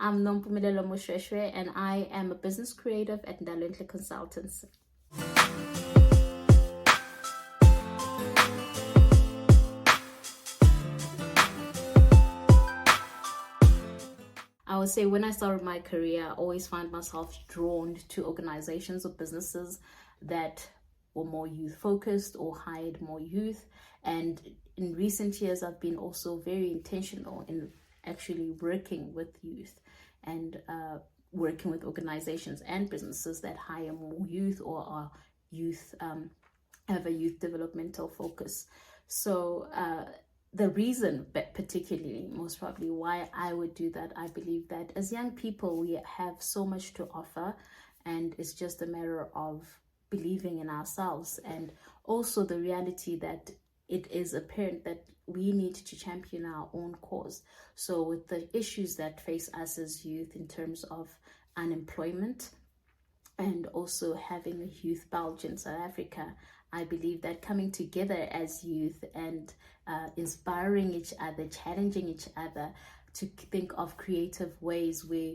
I'm Nompumelelo Moshoeshoe, and I am a business creative at Invaluable Consultants. I would say when I started my career, I always find myself drawn to organizations or businesses that were more youth focused or hired more youth. And in recent years, I've been also very intentional in actually working with youth and working with organizations and businesses that hire more youth or are youth, have a youth developmental focus. So the reason, but particularly most probably why I would do that, I believe that as young people, we have so much to offer, and it's just a matter of believing in ourselves, and also the reality that it is apparent that we need to champion our own cause. So with the issues that face us as youth in terms of unemployment and also having a youth bulge in South Africa, I believe that coming together as youth and inspiring each other, challenging each other to think of creative ways where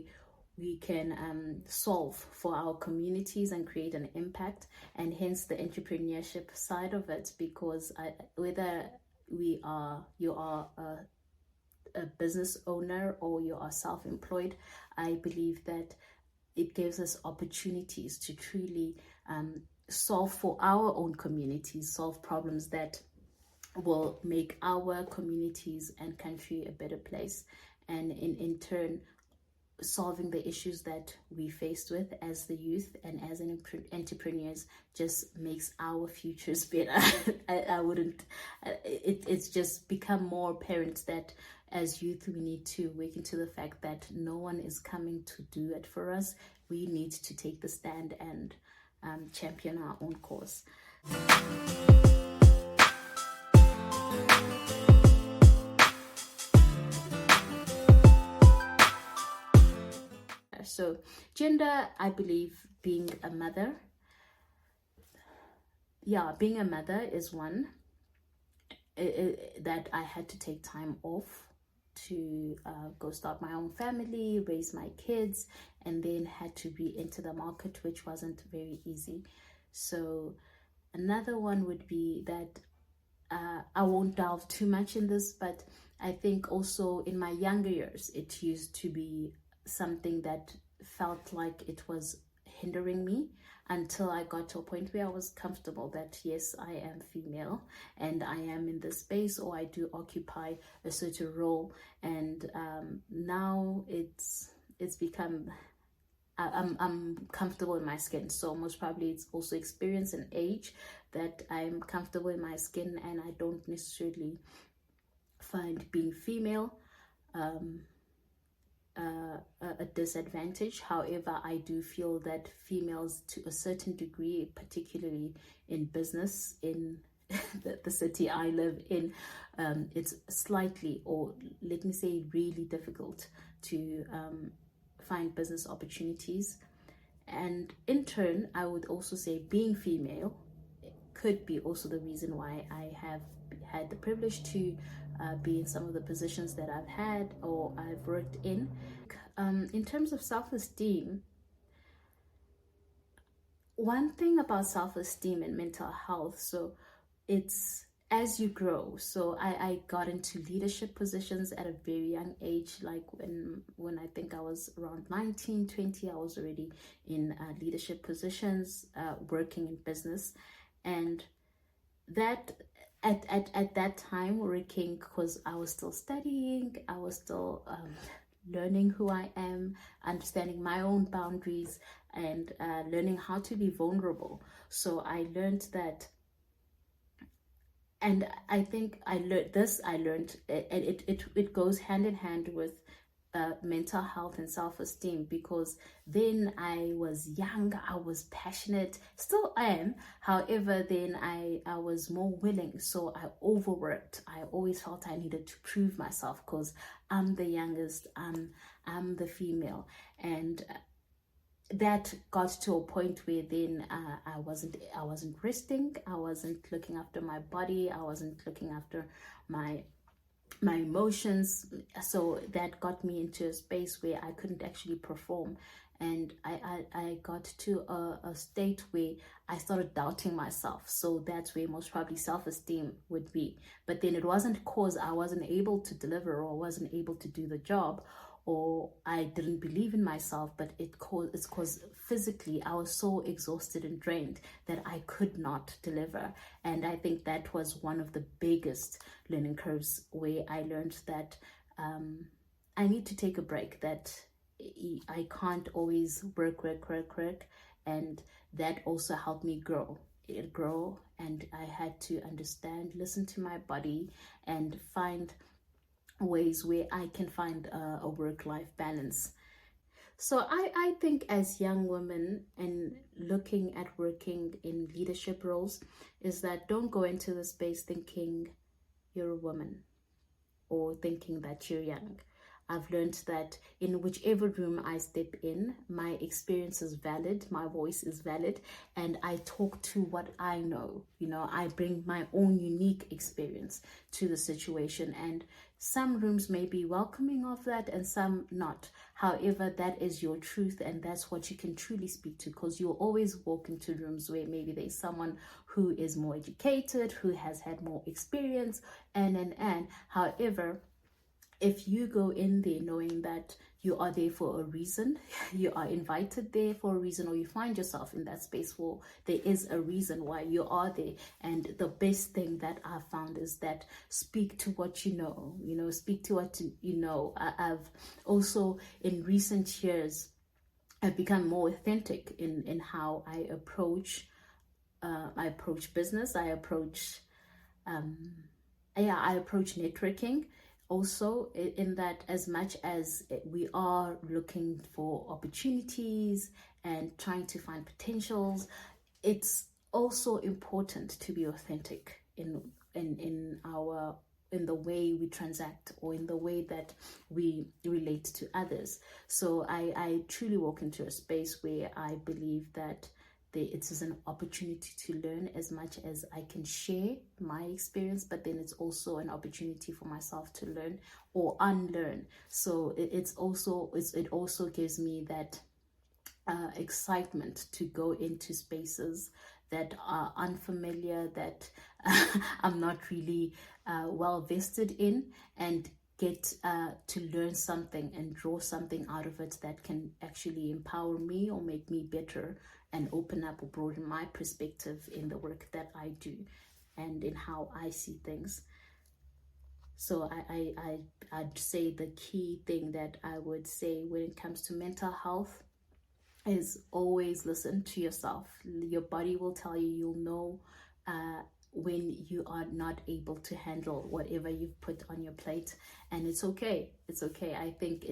we can solve for our communities and create an impact, and hence the entrepreneurship side of it, because whether you are a business owner or you are self-employed, I believe that it gives us opportunities to truly solve for our own communities, solve problems that will make our communities and country a better place, and in turn solving the issues that we faced with as the youth and as an entrepreneurs just makes our futures better. It's just become more apparent that as youth we need to wake into the fact that no one is coming to do it for us. We need to take the stand and champion our own cause. So gender, I believe being a mother is one that I had to take time off to go start my own family, raise my kids, and then had to re-enter the market, which wasn't very easy. So another one would be that I won't delve too much in this, but I think also in my younger years, it used to be something that felt like it was hindering me, until I got to a point where I was comfortable that yes, I am female and I am in this space, or I do occupy a certain role, and now it's become I'm comfortable in my skin. So most probably it's also experience and age that I'm comfortable in my skin, and I don't necessarily find being female a disadvantage. However, I do feel that females to a certain degree, particularly in business in the city I live in, it's slightly, or let me say really difficult to find business opportunities. And in turn, I would also say being female could be also the reason why I have had the privilege to be in some of the positions that I've had or I've worked in. In terms of self-esteem, one thing about self-esteem and mental health, so it's as you grow. So I got into leadership positions at a very young age, like when I think I was around 19, 20, I was already in leadership positions, working in business. And that at that time working, because I was still studying, I was still learning who I am, understanding my own boundaries, and learning how to be vulnerable. So I learned that, and I think I learned it goes hand in hand with mental health and self-esteem, because then I was young, I was passionate, still am. However, then I was more willing, so I overworked. I always felt I needed to prove myself because I'm the youngest, I'm the female, and that got to a point where then I wasn't resting, I wasn't looking after my body, I wasn't looking after my my emotions. So that got me into a space where I couldn't actually perform, and I got to a state where I started doubting myself. So that's where most probably self-esteem would be. But then it wasn't cause I wasn't able to deliver or wasn't able to do the job, or I didn't believe in myself, but it's cause physically I was so exhausted and drained that I could not deliver. And I think that was one of the biggest learning curves, where I learned that I need to take a break, that I can't always work, and that also helped me grow. And I had to understand, listen to my body, and find ways where I can find a work-life balance. So I think as young women and looking at working in leadership roles, is that don't go into the space thinking you're a woman or thinking that you're young. I've learned that in whichever room I step in, my experience is valid, my voice is valid, and I talk to what I know. I bring my own unique experience to the situation, and some rooms may be welcoming of that and some not. However, that is your truth, and that's what you can truly speak to, because you'll always walk into rooms where maybe there's someone who is more educated, who has had more experience, and. However, if you go in there knowing that you are there for a reason, you are invited there for a reason, or you find yourself in that space for there is a reason why you are there. And the best thing that I've found is that speak to what you know, speak to what you know. I've also in recent years, I've become more authentic in how I approach business. I approach networking also, in that as much as we are looking for opportunities and trying to find potentials, it's also important to be authentic in the way we transact, or in the way that we relate to others. So I truly walk into a space where I believe that it is an opportunity to learn as much as I can share my experience, but then it's also an opportunity for myself to learn or unlearn. So it also gives me that excitement to go into spaces that are unfamiliar, that I'm not really well vested in, and get to learn something and draw something out of it that can actually empower me or make me better, and open up or broaden my perspective in the work that I do and in how I see things. So I'd say the key thing that I would say when it comes to mental health is always listen to yourself. Your body will tell you, you'll know when you are not able to handle whatever you've put on your plate, and it's okay. I think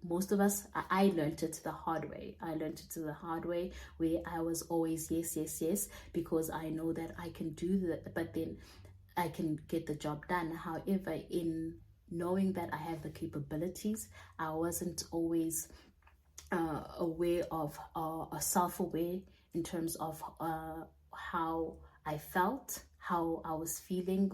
most of us, I learned it the hard way. Where I was always yes, because I know that I can do that, but then I can get the job done. However, in knowing that I have the capabilities, I wasn't always aware of self-aware in terms of how I felt, how I was feeling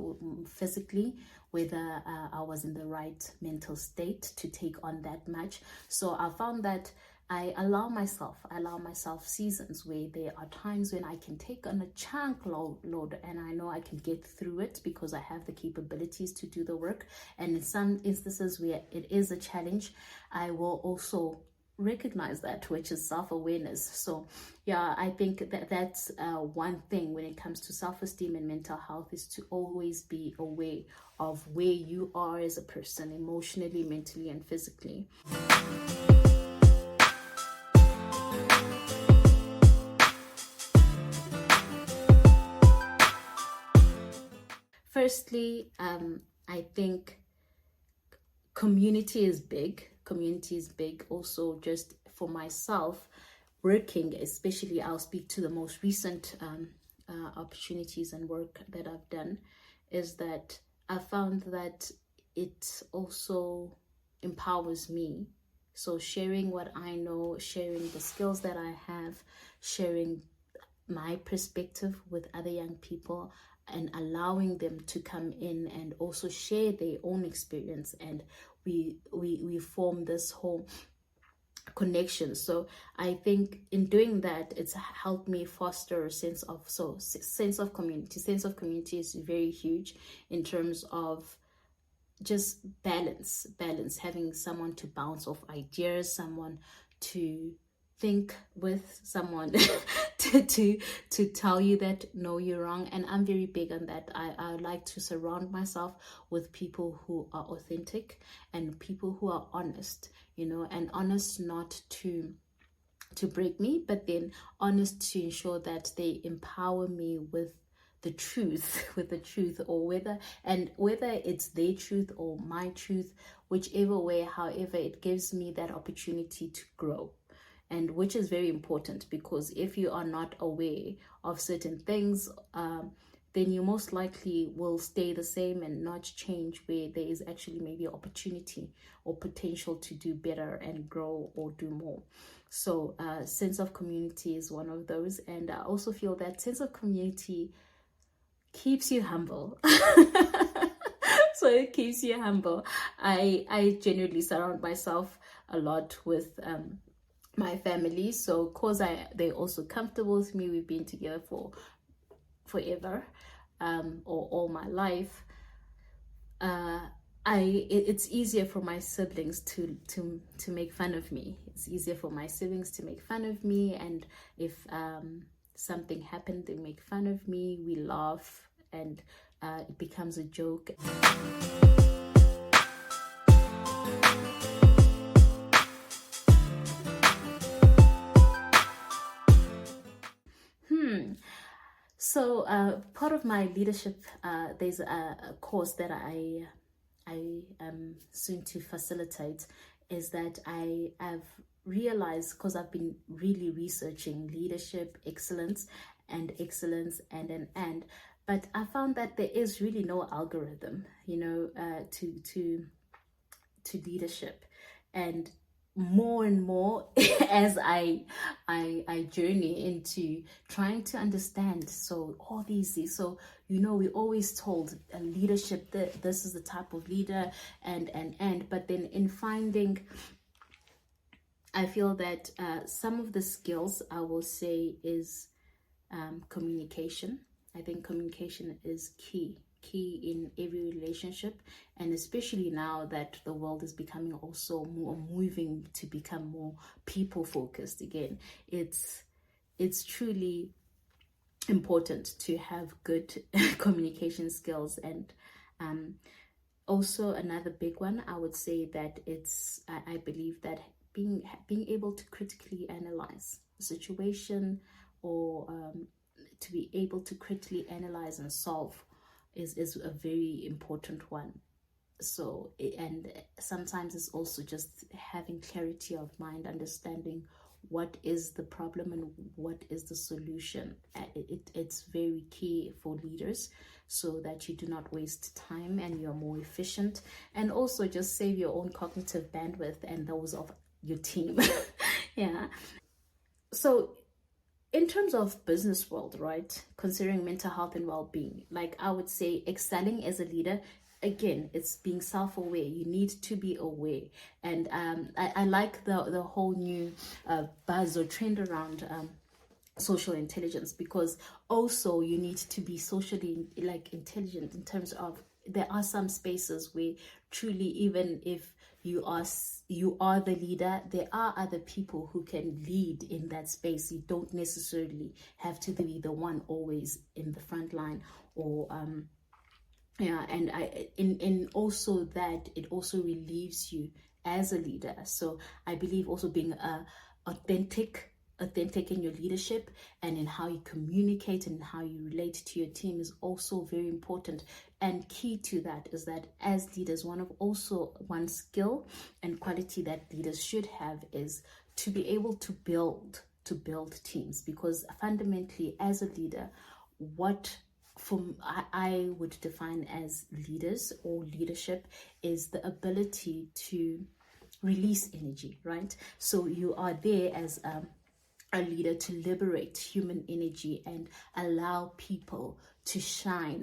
physically, whether I was in the right mental state to take on that much. So I found that I allow myself seasons where there are times when I can take on a chunk load, and I know I can get through it because I have the capabilities to do the work. And in some instances where it is a challenge, I will also recognize that, which is self-awareness. So yeah, I think that's one thing when it comes to self-esteem and mental health, is to always be aware of where you are as a person, emotionally, mentally, and physically. Firstly, I think community is big. Also, just for myself working, especially, I'll speak to the most recent opportunities and work that I've done, is that I found that it also empowers me. So sharing what I know, sharing the skills that I have, sharing my perspective with other young people, and allowing them to come in and also share their own experience, and we form this whole connection. So I think in doing that, it's helped me foster a sense of community. Sense of community is very huge in terms of just balance, having someone to bounce off ideas, someone to think with, someone to tell you that no, you're wrong. And I'm very big on that. I like to surround myself with people who are authentic and people who are honest, and honest not to break me, but then honest to ensure that they empower me with the truth, or whether it's their truth or my truth, whichever way, however, it gives me that opportunity to grow. And which is very important, because if you are not aware of certain things, then you most likely will stay the same and not change, where there is actually maybe opportunity or potential to do better and grow or do more. So sense of community is one of those. And I also feel that sense of community keeps you humble. So it keeps you humble. I genuinely surround myself a lot with my family, so cause they're also comfortable with me. We've been together for forever, or all my life. It's easier for my siblings to make fun of me. It's easier for my siblings to make fun of me, and if something happened, they make fun of me, we laugh, and it becomes a joke. So part of my leadership, there's a course that I am soon to facilitate, is that I have realized, because I've been really researching leadership, excellence, but I found that there is really no algorithm, to leadership. And more and more as I journey into trying to understand, so all these, so we always told leadership that this is the type of leader, but then in finding, I feel that some of the skills, I will say, is communication. I think communication is key in every relationship, and especially now that the world is becoming also more moving to become more people focused again. It's truly important to have good communication skills. And also another big one, I would say that I believe that being able to critically analyze the situation, or to be able to critically analyze and solve is a very important one. So, and sometimes it's also just having clarity of mind, understanding what is the problem and what is the solution. It's very key for leaders, so that you do not waste time and you're more efficient, and also just save your own cognitive bandwidth and those of your team. Yeah. So in terms of business world, right, considering mental health and well-being, like I would say excelling as a leader, again, it's being self-aware. You need to be aware. And I like the whole new buzz or trend around social intelligence, because also you need to be socially intelligent, in terms of there are some spaces where truly, even if you are the leader, there are other people who can lead in that space. You don't necessarily have to be the one always in the front line, or and in also that it also relieves you as a leader. So I believe also being authentic in your leadership and in how you communicate and how you relate to your team is also very important. And key to that is that as leaders, one skill and quality that leaders should have is to be able to build teams, because fundamentally as a leader, what I would define as leaders or leadership is the ability to release energy, right? So you are there as a leader to liberate human energy and allow people to shine,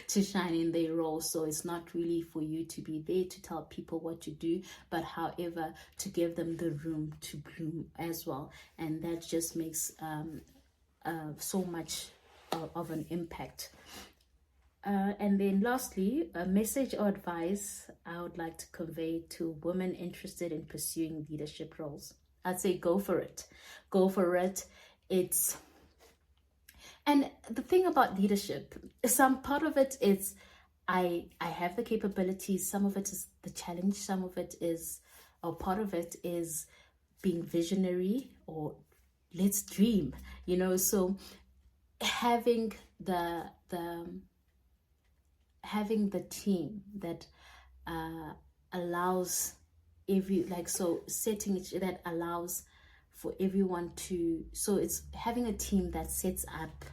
to shine in their role. So it's not really for you to be there to tell people what to do, but however, to give them the room to bloom as well. And that just makes so much of an impact. And then lastly, a message or advice I would like to convey to women interested in pursuing leadership roles. I'd say go for it. Go for it. And the thing about leadership, some part of it is I have the capabilities. Some of it is the challenge. Some of it is, or part of it is being visionary, or let's dream, so having the team that allows setting it that allows for everyone to, so it's having a team that sets up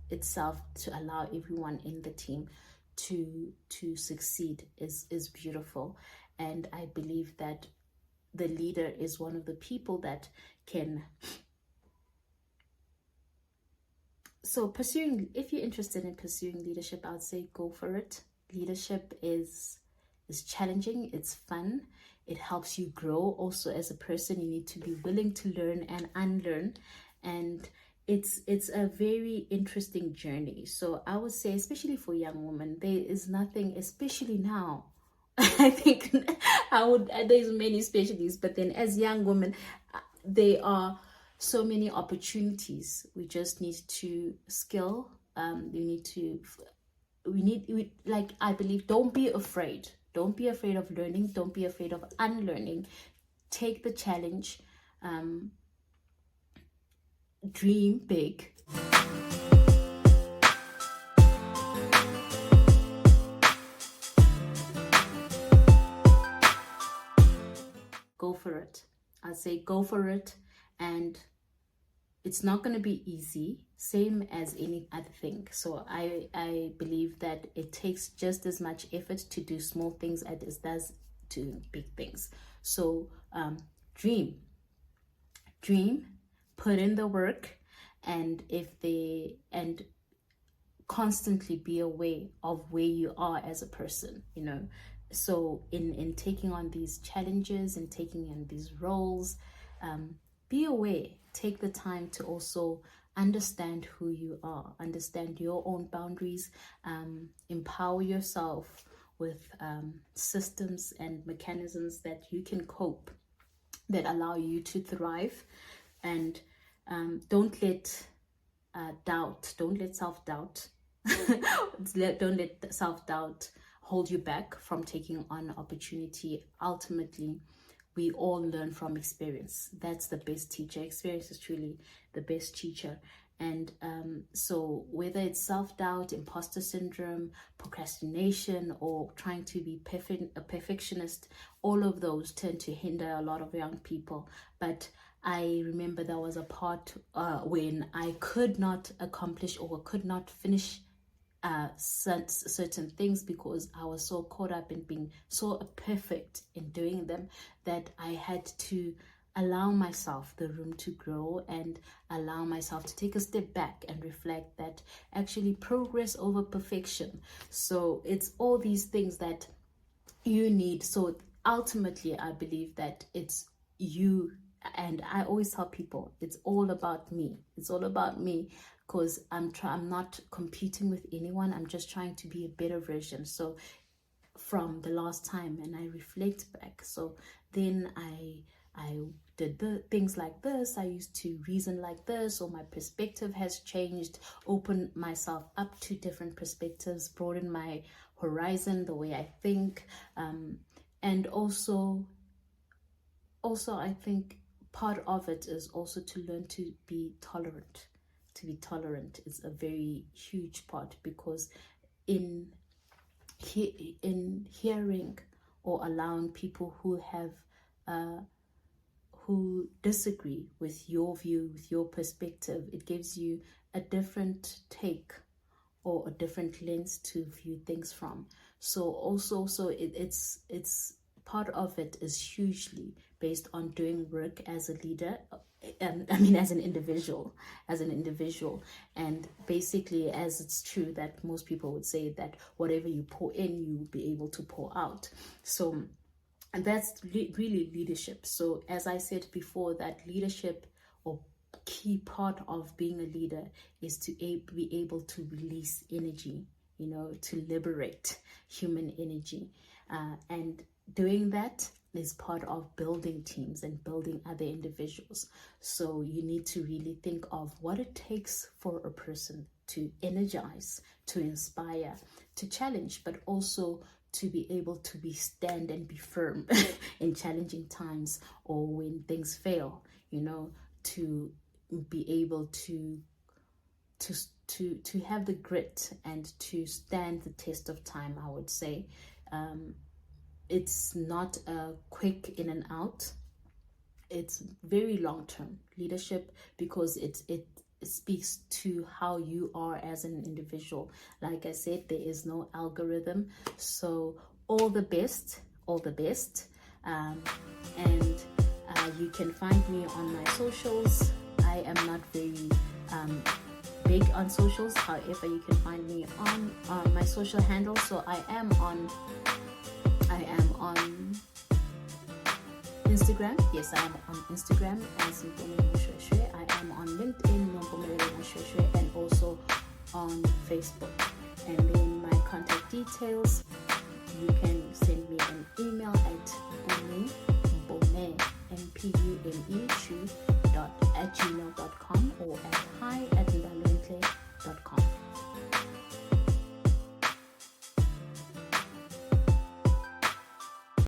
itself to allow everyone in the team to succeed is beautiful. And I believe that the leader is one of the people that can. So if you're interested in pursuing leadership, I would say go for it. Leadership is challenging, it's fun, it helps you grow. Also, as a person, you need to be willing to learn and unlearn, and it's a very interesting journey. So I would say, especially for young women, there is nothing, especially now. I think there's many specialties, but then as young women, there are so many opportunities. We just need to skill. I believe, don't be afraid. Don't be afraid of learning. Don't be afraid of unlearning. Take the challenge. Dream big. Go for it. I say go for it. And it's not going to be easy, same as any other thing. So I believe that it takes just as much effort to do small things as it does to big things. So dream, put in the work, and constantly be aware of where you are as a person, So in taking on these challenges and taking on these roles, be aware, take the time to also understand who you are, understand your own boundaries, empower yourself with systems and mechanisms that you can cope, that allow you to thrive. And don't let self-doubt don't let self-doubt hold you back from taking on opportunity. Ultimately, we all learn from experience. That's the best teacher. Experience is truly the best teacher. And so whether it's self-doubt, imposter syndrome, procrastination, or trying to be a perfectionist, all of those tend to hinder a lot of young people. But I remember there was a part when I could not accomplish or could not finish certain things because I was so caught up in being so perfect in doing them that I had to allow myself the room to grow and allow myself to take a step back and reflect that actually progress over perfection. So it's all these things that you need. So ultimately, I believe that it's you. And I always tell people, it's all about me. It's all about me, because I'm not competing with anyone. I'm just trying to be a better version. So from the last time, and I reflect back. So then I did the things like this. I used to reason like this, or my perspective has changed, open myself up to different perspectives, broaden my horizon, the way I think. And also I think part of it is also to learn to be tolerant. To be tolerant is a very huge part, because in hearing or allowing people who have who disagree with your view, with your perspective, it gives you a different take or a different lens to view things from. So it's part of it is hugely based on doing work as a leader, I mean, as an individual, and basically, as it's true that most people would say that whatever you pour in, you will be able to pour out. So, and that's really leadership. So, as I said before, that leadership, or key part of being a leader, is to be able to release energy, to liberate human energy, and doing that is part of building teams and building other individuals. So you need to really think of what it takes for a person to energize, to inspire, to challenge, but also to be able to stand and be firm in challenging times, or when things fail, to be able to have the grit and to stand the test of time, I would say. It's not a quick in and out. It's very long-term leadership, because it speaks to how you are as an individual. Like I said, there is no algorithm. So all the best. And you can find me on my socials. I am not very big on socials. However, you can find me on my social handles. So I am on Instagram. Yes, I am on Instagram as Nompumelelo Moshoeshoe. I am on LinkedIn, Nompumelelo Moshoeshoe, and also on Facebook. And then my contact details, you can send me an email at